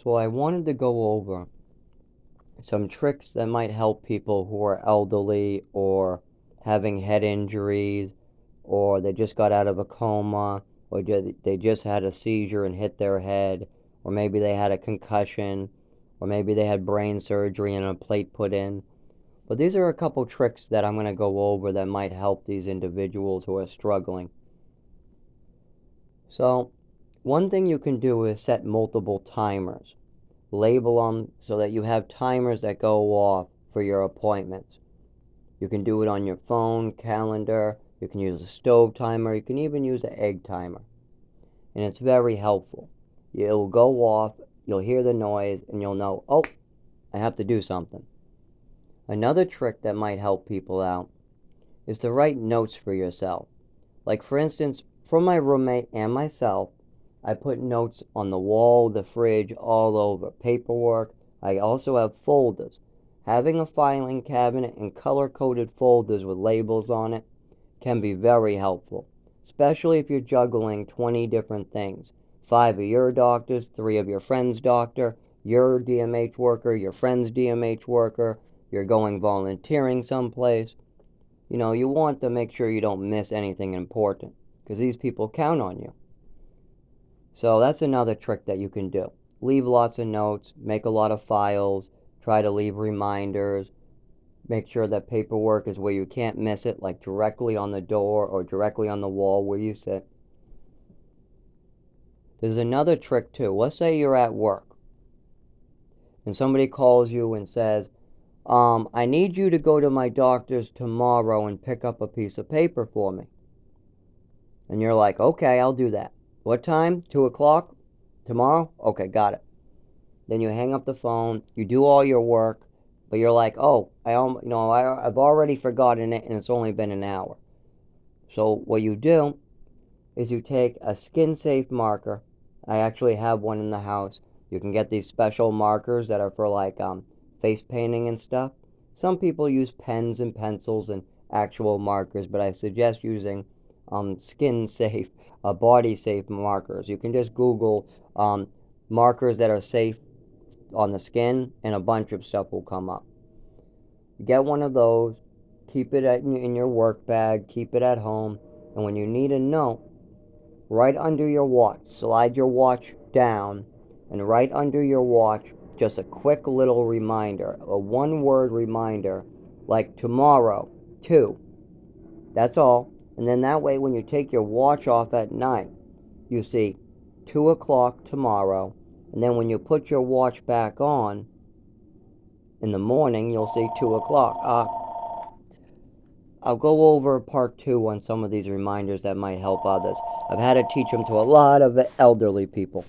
So I wanted to go over some tricks that might help people who are elderly or having head injuries, or they just got out of a coma, or they just had a seizure and hit their head, or maybe they had a concussion, or maybe they had brain surgery and a plate put in. But these are a couple tricks that I'm going to go over that might help these individuals who are struggling. So, one thing you can do is set multiple timers. Label them so that you have timers that go off for your appointments. You can do it on your phone, calendar, you can use a stove timer, you can even use an egg timer. And it's very helpful. It'll go off, you'll hear the noise, and you'll know, oh, I have to do something. Another trick that might help people out is to write notes for yourself. Like, for instance, for my roommate and myself, I put notes on the wall, the fridge, all over. Paperwork. I also have folders. Having a filing cabinet and color-coded folders with labels on it can be very helpful, especially if you're juggling 20 different things. 5 of your doctors, 3 of your friend's doctor, your DMH worker, your friend's DMH worker, you're going volunteering someplace. You want to make sure you don't miss anything important because these people count on you. So that's another trick that you can do. Leave lots of notes, make a lot of files, try to leave reminders, make sure that paperwork is where you can't miss it, like directly on the door or directly on the wall where you sit. There's another trick too. Let's say you're at work and somebody calls you and says, I need you to go to my doctor's tomorrow and pick up a piece of paper for me. And you're like, okay, I'll do that. What time? 2 o'clock? Tomorrow? Okay, got it. Then you hang up the phone, you do all your work, but you're like, oh, I've already forgotten it and it's only been an hour. So what you do is you take a skin safe marker. I actually have one in the house. You can get these special markers that are for like face painting and stuff. Some people use pens and pencils and actual markers, but I suggest using skin safe, body safe markers. You can just Google markers that are safe on the skin, and a bunch of stuff will come up. Get one of those, keep it in your work bag, keep it at home, and when you need a note, right under your watch, slide your watch down, and right under your watch, just a quick little reminder, a one-word reminder, like tomorrow, 2. That's all. And then that way, when you take your watch off at night, you see 2 o'clock tomorrow. And then when you put your watch back on in the morning, you'll see 2 o'clock. I'll go over part 2 on some of these reminders that might help others. I've had to teach them to a lot of elderly people.